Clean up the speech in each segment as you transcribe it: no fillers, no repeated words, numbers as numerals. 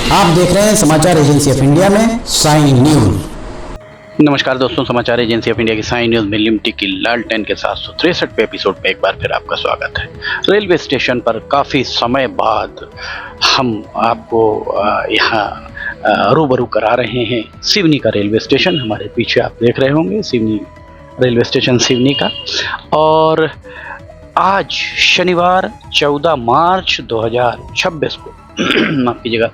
आप देख रहे हैं समाचार एजेंसी ऑफ इंडिया में साइन न्यूज। नमस्कार दोस्तों, समाचार एजेंसी ऑफ इंडिया की साइन न्यूज में लिमटी की लालटेन के 763वें एपिसोड में एक बार फिर आपका स्वागत है। रेलवे स्टेशन पर काफ़ी समय बाद हम आपको यहाँ रूबरू करा रहे हैं सिवनी का रेलवे स्टेशन। हमारे पीछे आप देख रहे होंगे सिवनी रेलवे स्टेशन सिवनी का। और आज शनिवार 14 मार्च 2026 को माफ कीजिएगा,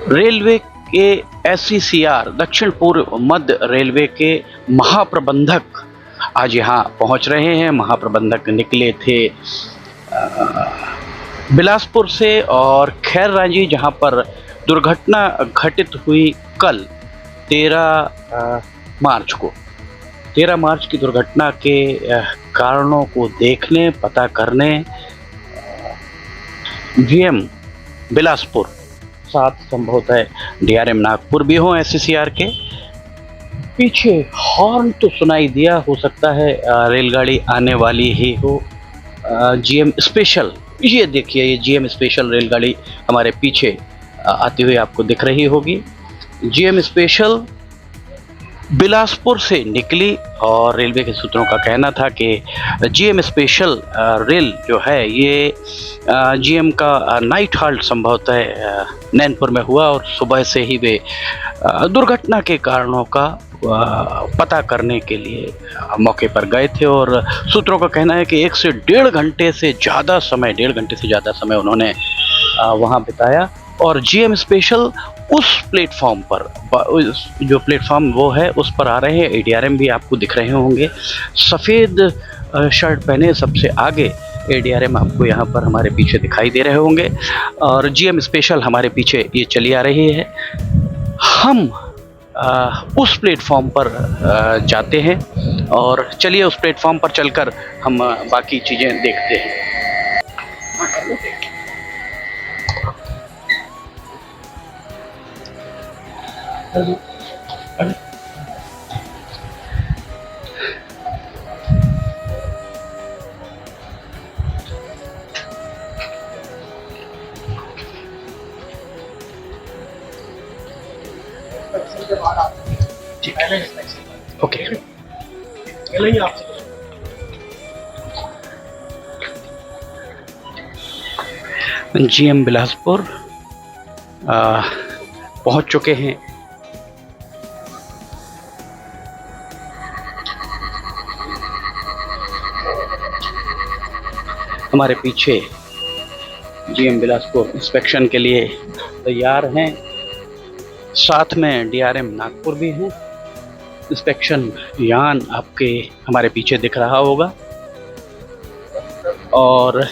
रेलवे के SCCR दक्षिण पूर्व मध्य रेलवे के महाप्रबंधक आज यहाँ पहुँच रहे हैं। महाप्रबंधक निकले थे बिलासपुर से और खैर रांझी, जहाँ पर दुर्घटना घटित हुई कल 13 मार्च की दुर्घटना के कारणों को देखने, पता करने GM बिलासपुर, साथ संभवतः DRM नागपुर भी हो। SCCR के पीछे हॉर्न तो सुनाई दिया, हो सकता है रेलगाड़ी आने वाली ही हो। GM स्पेशल, ये देखिए, ये GM स्पेशल रेलगाड़ी हमारे पीछे आती हुई आपको दिख रही होगी। GM स्पेशल बिलासपुर से निकली और रेलवे के सूत्रों का कहना था कि GM स्पेशल रेल जो है ये GM का नाइट हाल्ट संभवतः नैनपुर में हुआ और सुबह से ही वे दुर्घटना के कारणों का पता करने के लिए मौके पर गए थे। और सूत्रों का कहना है कि 1 से 1.5 घंटे से ज़्यादा समय उन्होंने वहाँ बिताया। और GM स्पेशल उस प्लेटफॉर्म पर, जो प्लेटफॉर्म वो है उस पर आ रहे हैं। ADRM भी आपको दिख रहे होंगे, सफ़ेद शर्ट पहने सबसे आगे ADRM आपको यहाँ पर हमारे पीछे दिखाई दे रहे होंगे। और GM स्पेशल हमारे पीछे ये चली आ रही है। हम उस प्लेटफॉर्म पर जाते हैं और चलिए उस प्लेटफॉर्म पर चलकर हम बाकी चीज़ें देखते हैं। ओके, GM बिलासपुर पहुंच चुके हैं। हमारे पीछे GM बिलासपुर इंस्पेक्शन के लिए तैयार हैं, साथ में DRM नागपुर भी हैं। इंस्पेक्शन यान आपके हमारे पीछे दिख रहा होगा। और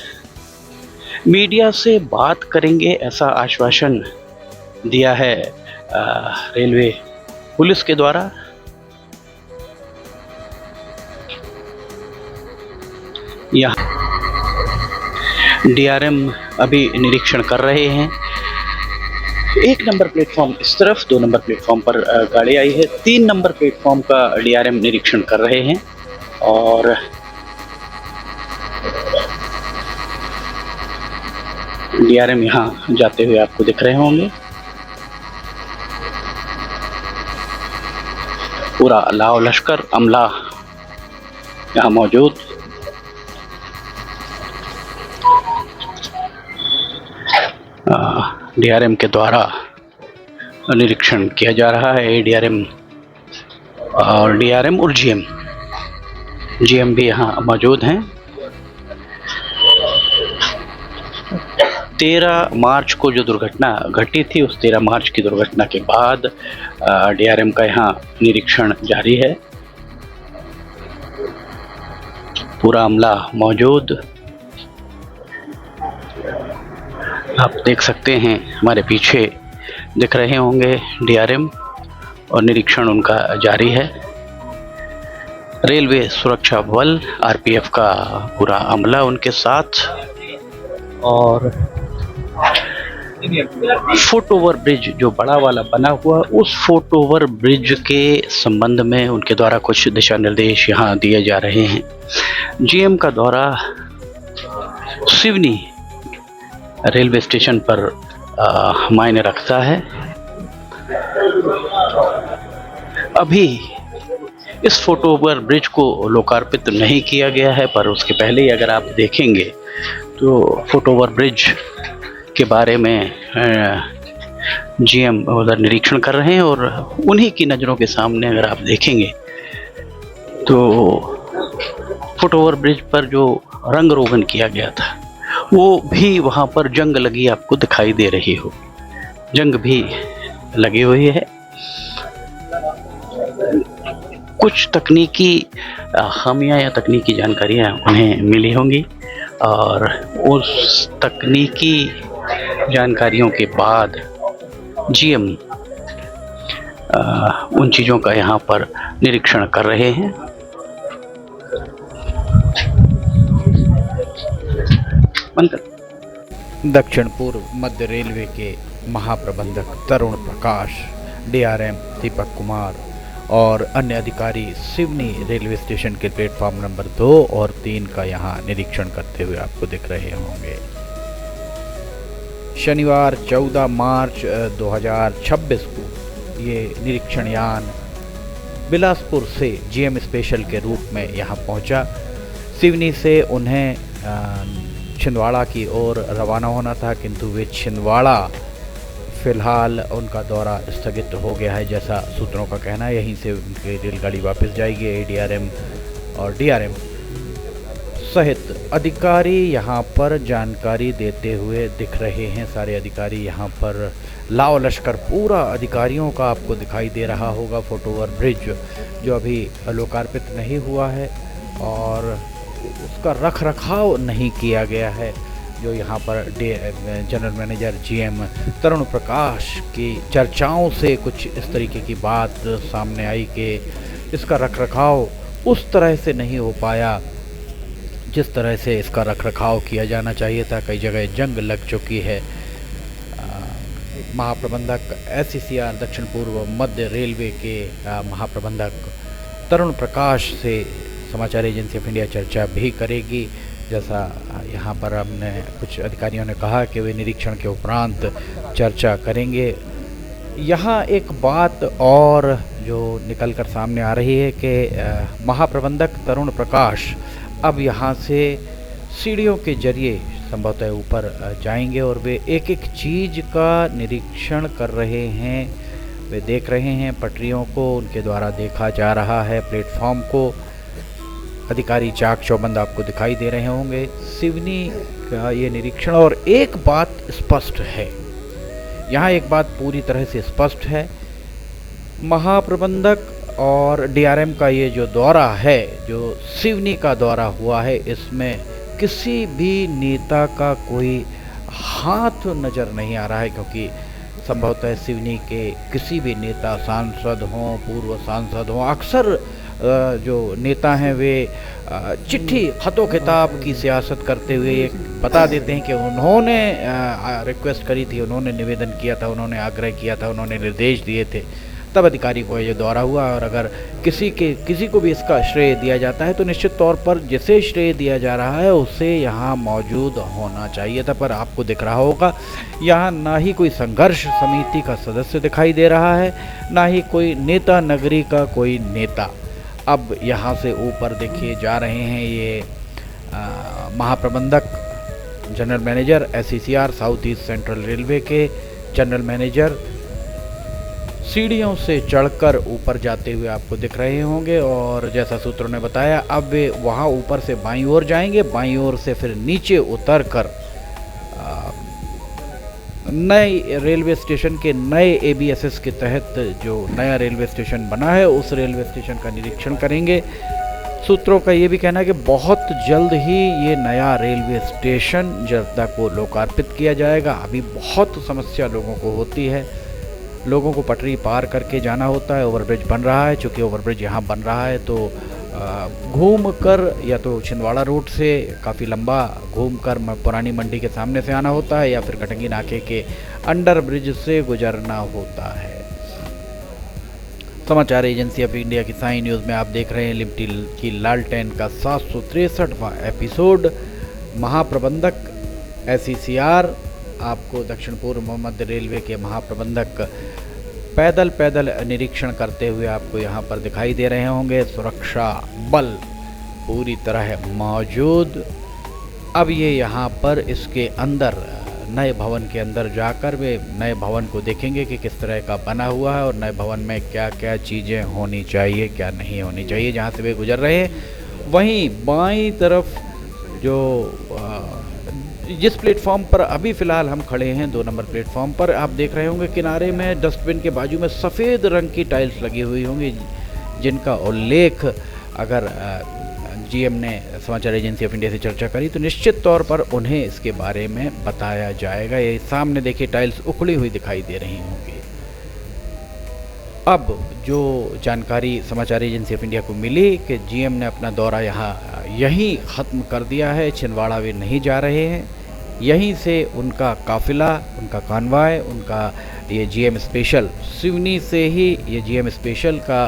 मीडिया से बात करेंगे ऐसा आश्वासन दिया है रेलवे पुलिस के द्वारा। यहाँ DRM अभी निरीक्षण कर रहे हैं। 1 नंबर प्लेटफॉर्म इस तरफ, 2 नंबर प्लेटफॉर्म पर गाड़ी आई है। 3 नंबर प्लेटफॉर्म का DRM निरीक्षण कर रहे हैं। और DRM यहाँ जाते हुए आपको दिख रहे होंगे। पूरा लाव लश्कर अमला यहाँ मौजूद। DRM के द्वारा निरीक्षण किया जा रहा है। ADRM और DRM और GM भी यहाँ मौजूद हैं। 13 मार्च को जो दुर्घटना घटी थी, उस 13 मार्च की दुर्घटना के बाद DRM का यहाँ निरीक्षण जारी है। पूरा अमला मौजूद, आप देख सकते हैं हमारे पीछे दिख रहे होंगे DRM, और निरीक्षण उनका जारी है। रेलवे सुरक्षा बल RPF का पूरा अमला उनके साथ। और फुट ओवर ब्रिज जो बड़ा वाला बना हुआ, उस फुट ओवर ब्रिज के संबंध में उनके द्वारा कुछ दिशा निर्देश यहाँ दिए जा रहे हैं। GM का दौरा सिवनी रेलवे स्टेशन पर मायने रखता है। अभी इस फोटो ओवर ब्रिज को लोकार्पित नहीं किया गया है, पर उसके पहले ही अगर आप देखेंगे तो फुट ओवर ब्रिज के बारे में जीएम उधर निरीक्षण कर रहे हैं, और उन्हीं की नज़रों के सामने अगर आप देखेंगे तो फुट ओवर ब्रिज पर जो रंग रोगन किया गया था वो भी वहाँ पर जंग लगी आपको दिखाई दे रही हो, जंग भी लगी हुई है। कुछ तकनीकी खामियां या तकनीकी जानकारियां उन्हें मिली होंगी, और उस तकनीकी जानकारियों के बाद जीएम उन चीज़ों का यहाँ पर निरीक्षण कर रहे हैं। दक्षिण पूर्व मध्य रेलवे के महाप्रबंधक तरुण प्रकाश, डीआरएम दीपक कुमार और अन्य अधिकारी सिवनी रेलवे स्टेशन के प्लेटफॉर्म नंबर 2 और 3 का यहाँ निरीक्षण करते हुए आपको दिख रहे होंगे। शनिवार 14 मार्च 2026 को ये निरीक्षण यान बिलासपुर से जीएम स्पेशल के रूप में यहाँ पहुँचा। सिवनी से उन्हें छिंदवाड़ा की ओर रवाना होना था, किंतु वे छिंदवाड़ा फ़िलहाल उनका दौरा स्थगित हो गया है, जैसा सूत्रों का कहना है। यहीं से उनकी रेलगाड़ी वापस जाएगी। एडीआरएम और डीआरएम सहित अधिकारी यहाँ पर जानकारी देते हुए दिख रहे हैं। सारे अधिकारी यहाँ पर लाव लश्कर पूरा अधिकारियों का आपको दिखाई दे रहा होगा। फुट ओवर ब्रिज जो अभी लोकार्पित नहीं हुआ है और उसका रख रखाव नहीं किया गया है, जो यहाँ पर जनरल मैनेजर जीएम तरुण प्रकाश की चर्चाओं से कुछ इस तरीके की बात सामने आई कि इसका रखरखाव उस तरह से नहीं हो पाया जिस तरह से इसका रखरखाव किया जाना चाहिए था। कई जगह जंग लग चुकी है। महाप्रबंधक एससीसीआर दक्षिण पूर्व मध्य रेलवे के महाप्रबंधक तरुण प्रकाश से समाचार एजेंसी ऑफ इंडिया चर्चा भी करेगी। जैसा यहाँ पर हमने कुछ अधिकारियों ने कहा कि वे निरीक्षण के उपरांत चर्चा करेंगे। यहाँ एक बात और जो निकल कर सामने आ रही है कि महाप्रबंधक तरुण प्रकाश अब यहाँ से सीढ़ियों के जरिए संभवतः ऊपर जाएंगे और वे एक एक चीज़ का निरीक्षण कर रहे हैं। वे देख रहे हैं पटरियों को, उनके द्वारा देखा जा रहा है प्लेटफॉर्म को। अधिकारी चाक चौबंद आपको दिखाई दे रहे होंगे। सिवनी का ये निरीक्षण, और एक बात स्पष्ट है, यहाँ एक बात पूरी तरह से स्पष्ट है। महाप्रबंधक और डीआरएम का ये जो दौरा है, जो सिवनी का दौरा हुआ है, इसमें किसी भी नेता का कोई हाथ नज़र नहीं आ रहा है, क्योंकि संभवतः सिवनी के किसी भी नेता, सांसद हों, पूर्व सांसद हों, अक्सर जो नेता हैं वे चिट्ठी खतों खिताब की सियासत करते हुए ये बता देते हैं कि उन्होंने रिक्वेस्ट करी थी, उन्होंने निवेदन किया था, उन्होंने आग्रह किया था, उन्होंने निर्देश दिए थे, तब अधिकारी को ये दौरा हुआ। और अगर किसी को भी इसका श्रेय दिया जाता है तो निश्चित तौर पर जिसे श्रेय दिया जा रहा है उसे यहाँ मौजूद होना चाहिए था। पर आपको दिख रहा होगा यहाँ ना ही कोई संघर्ष समिति का सदस्य दिखाई दे रहा है, ना ही कोई नेता नगरी का कोई नेता। अब यहाँ से ऊपर देखिए जा रहे हैं ये महाप्रबंधक general manager SCCR South East Central Railway के जनरल मैनेजर सीढ़ियों से चढ़कर ऊपर जाते हुए आपको दिख रहे होंगे। और जैसा सूत्रों ने बताया, अब वे वहाँ ऊपर से बाईं ओर जाएंगे, बाईं ओर से फिर नीचे उतरकर नए रेलवे स्टेशन के नए एबीएसएस के तहत जो नया रेलवे स्टेशन बना है उस रेलवे स्टेशन का निरीक्षण करेंगे। सूत्रों का ये भी कहना है कि बहुत जल्द ही ये नया रेलवे स्टेशन जर्दा को लोकार्पित किया जाएगा। अभी बहुत समस्या लोगों को होती है, लोगों को पटरी पार करके जाना होता है। ओवरब्रिज बन रहा है, चूँकि ओवरब्रिज यहाँ बन रहा है तो घूम कर या तो छिंदवाड़ा रोड से काफ़ी लंबा घूम कर पुरानी मंडी के सामने से आना होता है, या फिर कटंगी नाके के अंडर ब्रिज से गुजरना होता है। समाचार एजेंसी ऑफ इंडिया की साई न्यूज़ में आप देख रहे हैं लिबर्टी की लालटेन का 763वां एपिसोड। महाप्रबंधक एससीसीआर आपको दक्षिण पूर्व मध्य रेलवे के महाप्रबंधक पैदल निरीक्षण करते हुए आपको यहाँ पर दिखाई दे रहे होंगे। सुरक्षा बल पूरी तरह मौजूद। अब ये यहाँ पर इसके अंदर नए भवन के अंदर जाकर वे नए भवन को देखेंगे कि किस तरह का बना हुआ है और नए भवन में क्या क्या चीज़ें होनी चाहिए, क्या नहीं होनी चाहिए। जहाँ से वे गुजर रहे हैं वहीं बाईं तरफ जो जिस प्लेटफॉर्म पर अभी फ़िलहाल हम खड़े हैं 2 नंबर प्लेटफॉर्म पर, आप देख रहे होंगे किनारे में डस्टबिन के बाजू में सफ़ेद रंग की टाइल्स लगी हुई होंगी, जिनका उल्लेख अगर जीएम ने समाचार एजेंसी ऑफ इंडिया से चर्चा करी तो निश्चित तौर पर उन्हें इसके बारे में बताया जाएगा। ये सामने देखिए टाइल्स उखड़ी हुई दिखाई दे रही होंगी। अब जो जानकारी समाचार एजेंसी ऑफ इंडिया को मिली कि जीएम ने अपना दौरा यहीं ख़त्म कर दिया है, छिंदवाड़ा वे नहीं जा रहे हैं। यहीं से उनका काफ़िला, उनका कानवाय, उनका ये जीएम स्पेशल सिवनी से ही ये जीएम स्पेशल का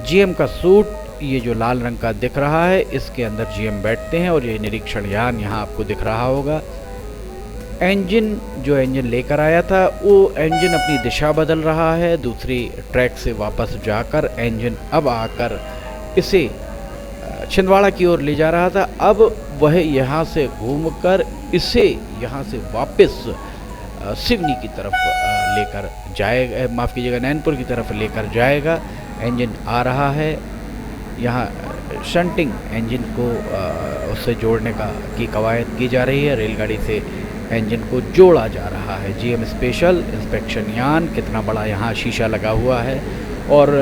जीएम का सूट ये जो लाल रंग का दिख रहा है इसके अंदर जीएम बैठते हैं और ये निरीक्षण यान यहाँ आपको दिख रहा होगा। इंजन जो इंजन लेकर आया था वो इंजन अपनी दिशा बदल रहा है, दूसरी ट्रैक से वापस जाकर इंजन अब आकर इसे छिंदवाड़ा की ओर ले जा रहा था। अब वह यहाँ से घूमकर इसे यहाँ से वापस सिवनी की तरफ लेकर जाएगा, माफ़ कीजिएगा नैनपुर की तरफ लेकर जाएगा। इंजन आ रहा है, यहाँ शंटिंग इंजन को उससे जोड़ने की कवायद की जा रही है। रेलगाड़ी से इंजन को जोड़ा जा रहा है। जीएम स्पेशल इंस्पेक्शन यान, कितना बड़ा यहाँ शीशा लगा हुआ है और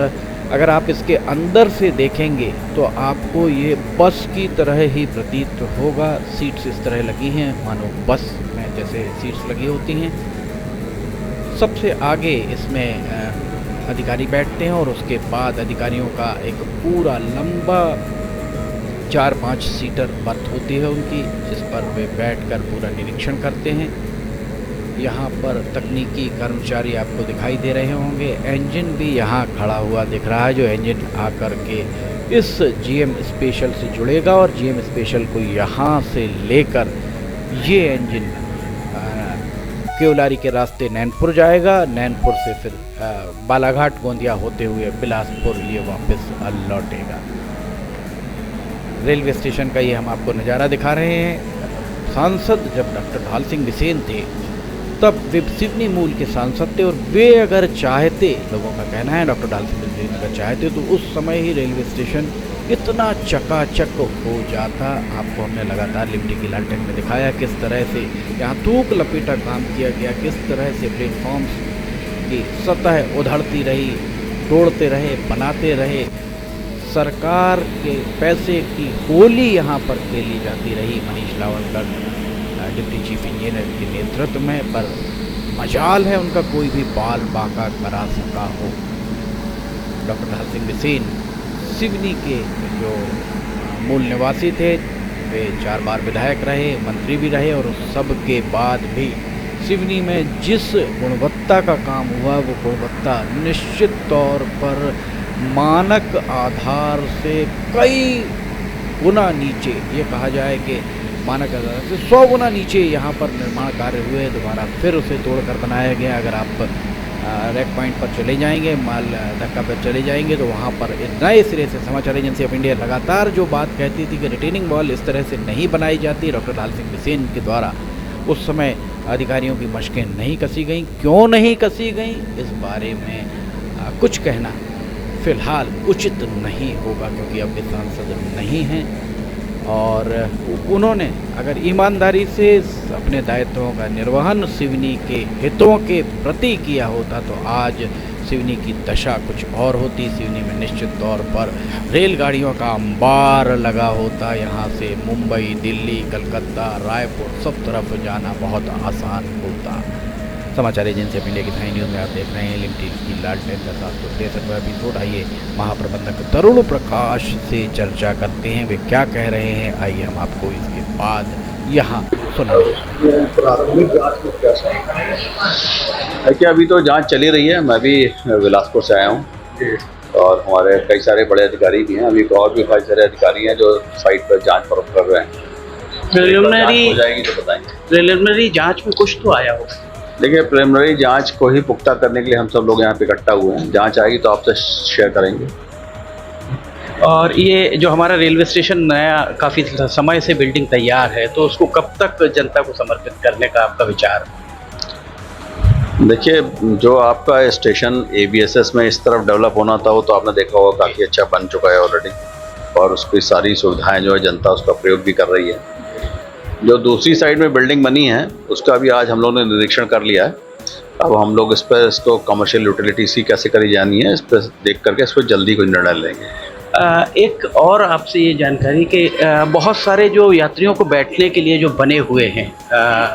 अगर आप इसके अंदर से देखेंगे तो आपको ये बस की तरह ही प्रतीत होगा। सीट्स इस तरह लगी हैं मानो बस में जैसे सीट्स लगी होती हैं। सबसे आगे इसमें अधिकारी बैठते हैं और उसके बाद अधिकारियों का एक पूरा लंबा 4-5 सीटर बर्थ होती है उनकी, जिस पर वे बैठकर पूरा निरीक्षण करते हैं। यहाँ पर तकनीकी कर्मचारी आपको दिखाई दे रहे होंगे। इंजन भी यहाँ खड़ा हुआ दिख रहा है, जो इंजन आकर के इस जीएम स्पेशल से जुड़ेगा और जीएम स्पेशल को यहाँ से लेकर ये इंजन केवलारी के रास्ते नैनपुर जाएगा। नैनपुर से फिर बालाघाट गोंदिया होते हुए बिलासपुर ये वापस लौटेगा। रेलवे स्टेशन का ये हम आपको नज़ारा दिखा रहे हैं। सांसद जब डॉक्टर ढाल सिंह बिसेन थे तब वे सिवनी मूल के सांसद थे और वे अगर चाहते, लोगों का कहना है डॉक्टर ढाल सिंह बिसेन अगर चाहते तो उस समय ही रेलवे स्टेशन इतना चकाचक हो जाता। आपको हमने लगातार लिबर्टी की लालटेन में दिखाया किस तरह से यहाँ थूक लपेटा काम किया गया, किस तरह से प्लेटफॉर्म्स की सतह उधड़ती रही, तोड़ते रहे, बनाते रहे। सरकार के पैसे की होली यहाँ पर खेली जाती रही मनीष लावलकर डिप्टी चीफ इंजीनियर के नेतृत्व में, पर मजाल है उनका कोई भी बाल बांका करा सका हो। डॉक्टर ढाल सिंह बिसेन सिवनी के जो मूल निवासी थे, वे 4 बार विधायक रहे, मंत्री भी रहे और उस सब के बाद भी सिवनी में जिस गुणवत्ता का काम हुआ वो गुणवत्ता निश्चित तौर पर मानक आधार से कई गुना नीचे, ये कहा जाए कि मानक आधार से 100 गुना नीचे यहाँ पर निर्माण कार्य हुए। दोबारा फिर उसे तोड़कर बनाया गया। अगर आप रेक पॉइंट पर चले जाएंगे, माल धक्का पर चले जाएंगे तो वहाँ पर नए सिरे से समाचार एजेंसी ऑफ इंडिया लगातार जो बात कहती थी कि रिटेनिंग वॉल इस तरह से नहीं बनाई जाती, डॉक्टर ढाल सिंह बिसेन के द्वारा उस समय अधिकारियों की मशकें नहीं कसी गई। क्यों नहीं कसी गई इस बारे में कुछ कहना फ़िलहाल उचित नहीं होगा, क्योंकि अब वे सांसद नहीं हैं और उन्होंने अगर ईमानदारी से अपने दायित्वों का निर्वहन सिवनी के हितों के प्रति किया होता तो आज सिवनी की दशा कुछ और होती। सिवनी में निश्चित तौर पर रेलगाड़ियों का अंबार लगा होता। यहाँ से मुंबई, दिल्ली, कलकत्ता, रायपुर सब तरफ जाना बहुत आसान होता। समाचार एजेंसी ऑफ इंडिया की साइन न्यूज़ में आप देख रहे हैं लिबर्टी की लालटेन का 763वां एपिसोड। आइए महाप्रबंधक तरुण प्रकाश से चर्चा करते हैं, वे क्या कह रहे हैं। आइए हम आपको इसके बाद यहाँ सुनाएं। प्राथमिक जांच में क्या देखिए, अभी तो जांच चली रही है। मैं भी बिलासपुर से आया हूँ और हमारे कई सारे बड़े अधिकारी भी हैं। अभी और भी कई सारे अधिकारी हैं जो साइट पर जांच परख कर रहे हैं। प्रिलिमिनरी हो जाएगी तो बताएंगे। प्रिलिमिनरी जांच में कुछ तो आया होगा। देखिए, प्रिलिमिनरी जांच को ही पुख्ता करने के लिए हम सब लोग यहाँ पे इकट्ठा हुए हैं। जांच आएगी तो आपसे शेयर करेंगे। और ये जो हमारा रेलवे स्टेशन नया काफ़ी समय से बिल्डिंग तैयार है, तो उसको कब तक जनता को समर्पित करने का आपका विचार? देखिए, जो आपका स्टेशन ABSS में इस तरफ डेवलप होना था वो तो आपने देखा होगा काफ़ी अच्छा बन चुका है ऑलरेडी, और उसकी सारी सुविधाएं जो है जनता उसका प्रयोग भी कर रही है। जो दूसरी साइड में बिल्डिंग बनी है उसका भी आज हम लोगों ने निरीक्षण कर लिया है। अब हम लोग इस पर इसको कमर्शियल यूटिलिटी सी कैसे करी जानी है, इस पर देख करके इस पर जल्दी कोई निर्णय लेंगे। एक और आपसे ये जानकारी कि बहुत सारे जो यात्रियों को बैठने के लिए जो बने हुए हैं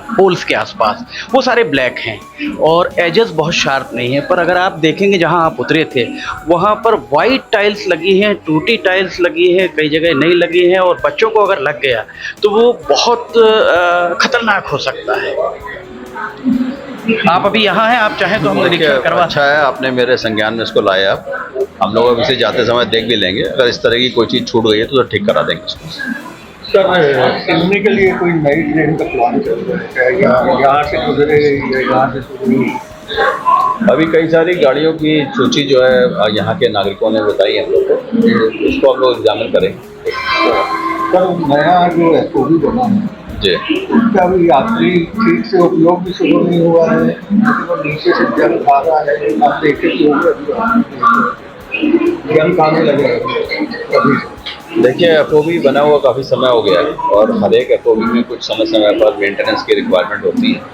पोल्स के आसपास, वो सारे ब्लैक हैं और एजेस बहुत शार्प नहीं है। पर अगर आप देखेंगे जहां आप उतरे थे वहां पर वाइट टाइल्स लगी हैं, टूटी टाइल्स लगी है, कई जगह नहीं लगी हैं, और बच्चों को अगर लग गया तो वो बहुत खतरनाक हो सकता है। आप अभी यहाँ हैं, आप चाहें तो हम निरीक्षण करवा। अच्छा है, आपने मेरे संज्ञान में इसको लाया। हम लोग अब इसे जाते समय देख भी लेंगे, अगर इस तरह की कोई चीज़ छूट गई है तो ठीक करा देंगे इसको। सर, सिवनी के लिए कोई नई ट्रेन का प्लान चल रहा है या यहाँ से गुजरे या यहाँ से सिवनी? अभी कई सारी गाड़ियों की सूची जो है यहाँ के नागरिकों ने बताई हम लोग को, उसको हम लोग एग्जामिन करेंगे। सर, नया जो SOV बना है जी, उसका भी यात्री ठीक से उपयोग भी शुरू नहीं हुआ है, लेकिन वो नीचे से जल खा रहा है। आप देखे जल खाने लगे अभी। देखिए, FOV बना हुआ काफ़ी समय हो गया है और हर एक FOV में कुछ समय समय पर मेंटेनेंस की रिक्वायरमेंट होती है।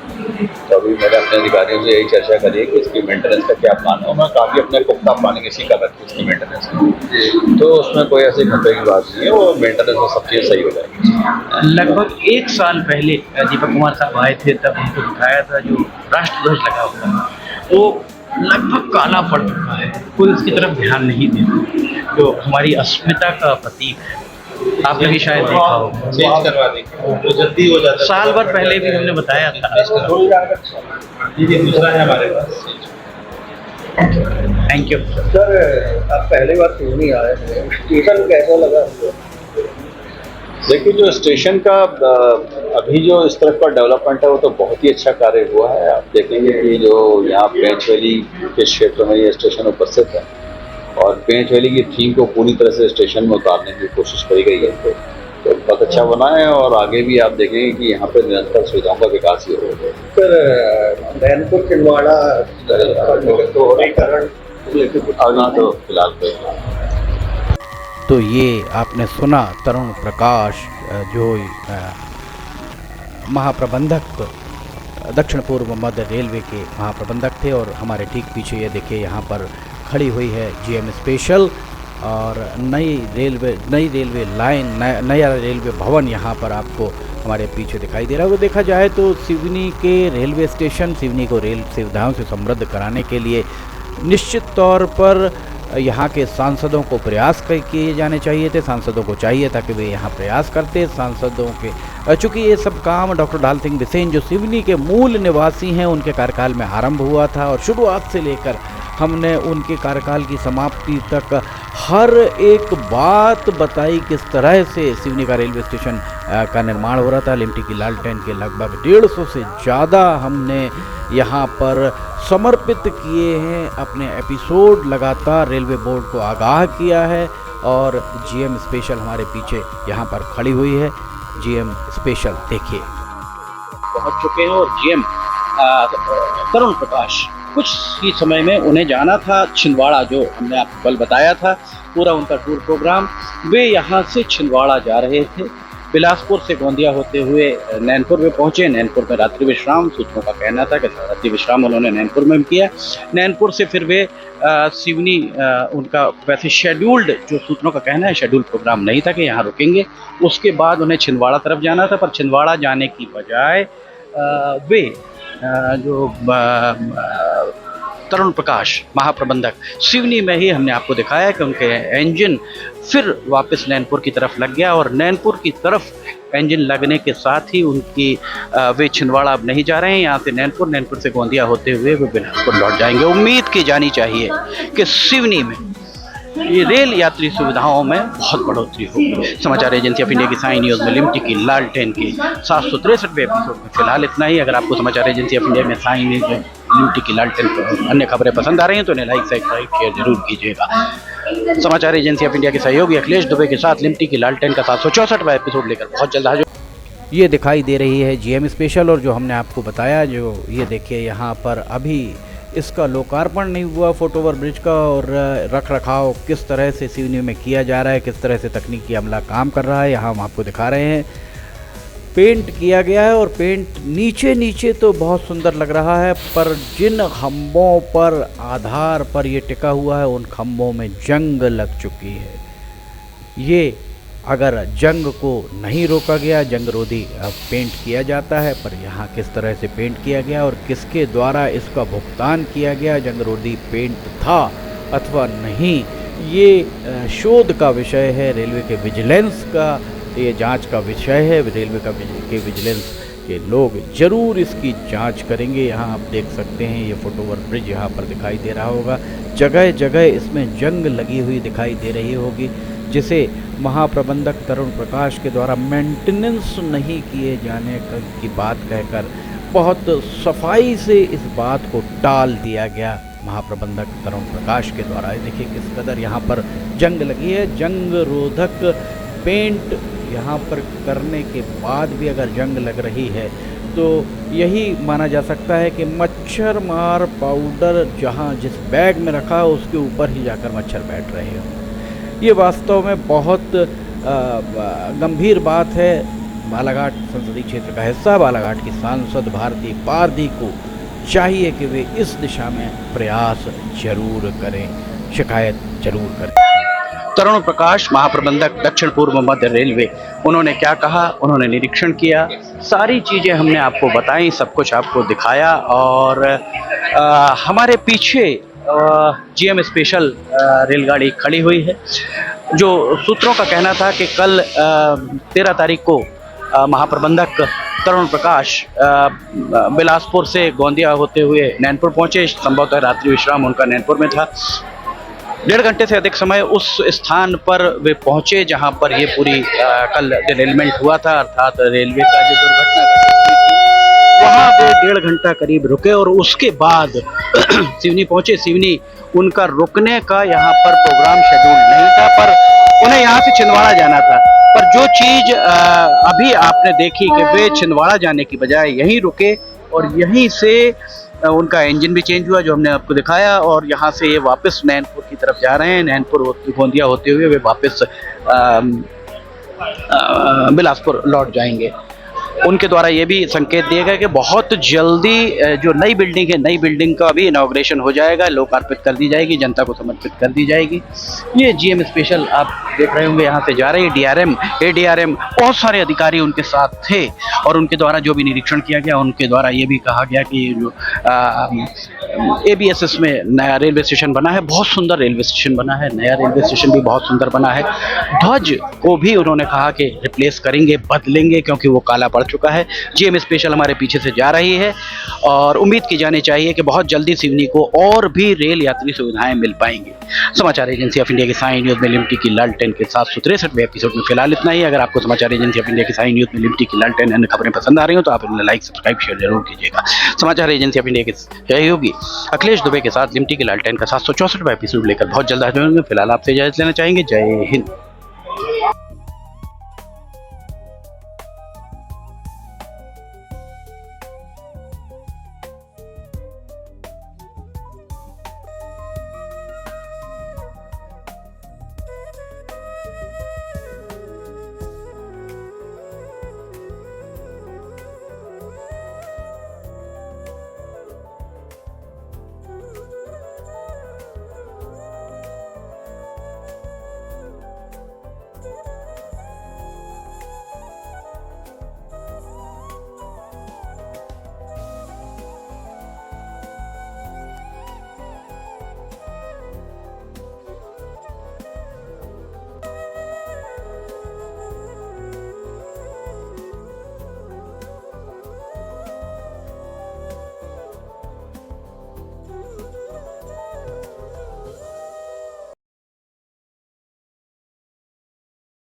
तो अभी मैंने अपने अधिकारियों से यही चर्चा करी है कि इसकी मेंटेनेंस का क्या प्लान है, और मैं काफ़ी अपने पुख्ता प्लानिंग इसी कर रखी है इसकी मेंटेनेंस की। तो उसमें कोई ऐसी खतरे की बात नहीं है, वो मेंटेनेंस में सब चीज़ सही हो जाएगी। लगभग 1 साल पहले दीपक कुमार साहब आए थे, तब उनको दिखाया था जो राष्ट्रध्वज लगा हुआ है, वो लगभग काला पड़ चुका है, कोई उसकी तरफ ध्यान नहीं देता, जो हमारी अस्मिता का प्रतीक है। आपने भी शायद देखा होगा। चेंज करवा देंगे तो जल्दी हो जाता है। साल भर पहले भी हमने बताया था। ये दूसरा है हमारे पास। Thank you. सर, आप पहली बार सिवनी आए हैं, स्टेशन कैसा लगा? देखिए, जो स्टेशन का अभी जो इस तरफ का डेवलपमेंट है वो तो बहुत ही अच्छा कार्य हुआ है। आप देखेंगे कि जो यहाँ पेंच वैली के क्षेत्र में ये स्टेशन उपस्थित है और पेंच वैली की थीम को पूरी तरह से स्टेशन में उतारने की कोशिश करी गई है, तो बहुत अच्छा बना है। और आगे भी आप देखेंगे कि यहाँ पर निरंतर सुविधाओं का विकास ही होगा। सर, नैनपुर छिंदवाड़ा दोहरीकरण अभी तो फिलहाल तो ये आपने सुना तरुण प्रकाश जो महाप्रबंधक दक्षिण पूर्व मध्य रेलवे के महाप्रबंधक थे, और हमारे ठीक पीछे ये देखिए यहाँ पर खड़ी हुई है GM स्पेशल और नई रेलवे लाइन, नया रेलवे भवन यहाँ पर आपको हमारे पीछे दिखाई दे रहा है। वो देखा जाए तो सिवनी के रेलवे स्टेशन सिवनी को रेल सुविधाओं से समृद्ध कराने के लिए निश्चित तौर पर यहाँ के सांसदों को प्रयास किए जाने चाहिए थे। सांसदों को चाहिए था कि वे यहाँ प्रयास करते। सांसदों के चूँकि ये सब काम डॉक्टर ढाल सिंह बिसेन जो सिवनी के मूल निवासी हैं उनके कार्यकाल में आरंभ हुआ था, और शुरुआत से लेकर हमने उनके कार्यकाल की समाप्ति तक हर एक बात बताई किस तरह से सिवनी का रेलवे स्टेशन का निर्माण हो रहा था। लिमटी की लालटेन के लगभग 150 से ज़्यादा हमने यहाँ पर समर्पित किए हैं अपने एपिसोड। लगातार रेलवे बोर्ड को आगाह किया है, और GM स्पेशल हमारे पीछे यहाँ पर खड़ी हुई है। GM स्पेशल देखिए पहुंच चुके हैं, और GM तरुण प्रकाश कुछ ही समय में उन्हें जाना था छिंदवाड़ा, जो हमने आपको कल बताया था पूरा उनका टूर प्रोग्राम। वे यहाँ से छिंदवाड़ा जा रहे थे, बिलासपुर से गोंदिया होते हुए नैनपुर में पहुँचे। नैनपुर में रात्रि विश्राम, सूत्रों का कहना था कि रात्रि विश्राम उन्होंने नैनपुर में किया। नैनपुर से फिर वे सिवनी, उनका वैसे शेड्यूल्ड, जो सूत्रों का कहना है शेड्यूल्ड प्रोग्राम नहीं था कि यहाँ रुकेंगे। उसके बाद उन्हें छिंदवाड़ा तरफ जाना था, पर छिंदवाड़ा जाने की बजाय वे जो तरुण प्रकाश महाप्रबंधक सिवनी में ही हमने आपको दिखाया कि उनके इंजन फिर वापस नैनपुर की तरफ लग गया, और नैनपुर की तरफ इंजन लगने के साथ ही उनकी वे छिंदवाड़ा अब नहीं जा रहे हैं। यहाँ से नैनपुर से गोंदिया होते हुए वे बिलासपुर लौट जाएंगे। उम्मीद की जानी चाहिए कि सिवनी में ये रेल यात्री सुविधाओं में बहुत बढ़ोतरी होगी। समाचार एजेंसी ऑफ इंडिया की साई न्यूज़ में लिमटी की लालटेन के 763वें एपिसोड में फिलहाल इतना ही। अगर आपको समाचार एजेंसी ऑफ इंडिया में साई न्यूज़ में लिमटी की लालटेन पर अन्य खबरें पसंद आ रही हैं तो इन्हें लाइक सब्सक्राइब शेयर जरूर कीजिएगा। समाचार एजेंसी ऑफ इंडिया के सहयोगी अखिलेश दुबे के साथ लिमटी की लालटेन का 764वां एपिसोड लेकर बहुत जल्द हाजिर। ये दिखाई दे रही है जीएम स्पेशल, और जो हमने आपको बताया, जो ये देखिए यहाँ पर अभी इसका लोकार्पण नहीं हुआ फुट ओवर ब्रिज का, और रख रखाव किस तरह से सिवनी में किया जा रहा है, किस तरह से तकनीकी अमला काम कर रहा है, यहाँ हम आपको दिखा रहे हैं। पेंट किया गया है और पेंट नीचे नीचे तो बहुत सुंदर लग रहा है, पर जिन खंभों पर आधार पर ये टिका हुआ है उन खंभों में जंग लग चुकी है। ये अगर जंग को नहीं रोका गया, जंग रोधी पेंट किया जाता है, पर यहाँ किस तरह से पेंट किया गया और किसके द्वारा इसका भुगतान किया गया, जंग रोधी पेंट था अथवा नहीं, ये शोध का विषय है। रेलवे के विजिलेंस का ये जांच का विषय है। रेलवे के विजिलेंस के लोग जरूर इसकी जांच करेंगे। यहाँ आप देख सकते हैं ये फुट ओवर ब्रिज यहाँ पर दिखाई दे रहा होगा, जगह जगह इसमें जंग लगी हुई दिखाई दे रही होगी, जिसे महाप्रबंधक तरुण प्रकाश के द्वारा मेंटेनेंस नहीं किए जाने की बात कहकर बहुत सफाई से इस बात को टाल दिया गया महाप्रबंधक तरुण प्रकाश के द्वारा। देखिए किस कदर यहाँ पर जंग लगी है। जंग रोधक पेंट यहाँ पर करने के बाद भी अगर जंग लग रही है तो यही माना जा सकता है कि मच्छर मार पाउडर जहाँ जिस बैग में रखा है उसके ऊपर ही जाकर मच्छर बैठ रहे हो। ये वास्तव में बहुत गंभीर बात है। बालाघाट संसदीय क्षेत्र का हिस्सा बालाघाट की सांसद भारती पारधी को चाहिए कि वे इस दिशा में प्रयास जरूर करें, शिकायत जरूर करें। तरुण प्रकाश महाप्रबंधक दक्षिण पूर्व मध्य रेलवे, उन्होंने क्या कहा, उन्होंने निरीक्षण किया, सारी चीज़ें हमने आपको बताई, सब कुछ आपको दिखाया। और हमारे पीछे जीएम स्पेशल रेलगाड़ी खड़ी हुई है। जो सूत्रों का कहना था कि कल 13 तारीख को महाप्रबंधक तरुण प्रकाश बिलासपुर से गोंदिया होते हुए नैनपुर पहुंचे। संभवतः रात्रि विश्राम उनका नैनपुर में था। 1.5 घंटे से अधिक समय उस स्थान पर वे पहुंचे जहां पर ये पूरी कल डिरेलमेंट हुआ था, अर्थात रेलवे का जो दुर्घटना घटी थी, वहां वे 1.5 घंटा करीब रुके और उसके बाद सिवनी पहुंचे। सिवनी उनका रुकने का यहाँ पर प्रोग्राम शेड्यूल नहीं था, पर उन्हें यहाँ से छिंदवाड़ा जाना था। पर जो चीज़ अभी आपने देखी कि वे छिंदवाड़ा जाने की बजाय यहीं रुके और यहीं से उनका इंजन भी चेंज हुआ, जो हमने आपको दिखाया, और यहाँ से ये वापस नैनपुर की तरफ जा रहे हैं। नैनपुर गोंदिया होते हुए वे वापस बिलासपुर लौट जाएंगे। उनके द्वारा ये भी संकेत दिए गए कि बहुत जल्दी जो नई बिल्डिंग है, नई बिल्डिंग का भी इनॉग्रेशन हो जाएगा, लोकार्पित कर दी जाएगी, जनता को समर्पित कर दी जाएगी। ये जीएम स्पेशल आप देख रहे होंगे यहाँ से जा रही है। डीआरएम, एडीआरएम, बहुत सारे अधिकारी उनके साथ थे और उनके द्वारा जो भी निरीक्षण किया गया, उनके द्वारा ये भी कहा गया कि जो ABSS में नया रेलवे स्टेशन बना है, बहुत सुंदर रेलवे स्टेशन बना है, नया रेलवे स्टेशन भी बहुत सुंदर बना है। ध्वज को भी उन्होंने कहा कि रिप्लेस करेंगे, बदलेंगे, क्योंकि वो काला पड़ चुका है। जीएम स्पेशल हमारे पीछे से जा रही है और उम्मीद की जानी चाहिए कि बहुत जल्दी सिवनी को और भी रेल यात्री सुविधाएं मिल पाएंगी। समाचार एजेंसी ऑफ इंडिया की साई न्यूज़ में लिमटी की लालटेन के 763वें एपिसोड में फिलहाल इतना ही। अगर आपको समाचार एजेंसी ऑफ इंडिया की साई न्यूज़ में लिमटी की लालटेन अन्य खबरें पसंद आ रही हो तो आप इन्हें लाइक सब्सक्राइब शेयर जरूर कीजिएगा। समाचार एजेंसी ऑफ इंडिया के सहयोगी अखिलेश दुबे के साथ लिमटी की लालटेन का 764वां एपिसोड लेकर बहुत जल्द हाजिर होंगे। फिलहाल आपसे इजाजत लेना चाहेंगे। जय हिंद।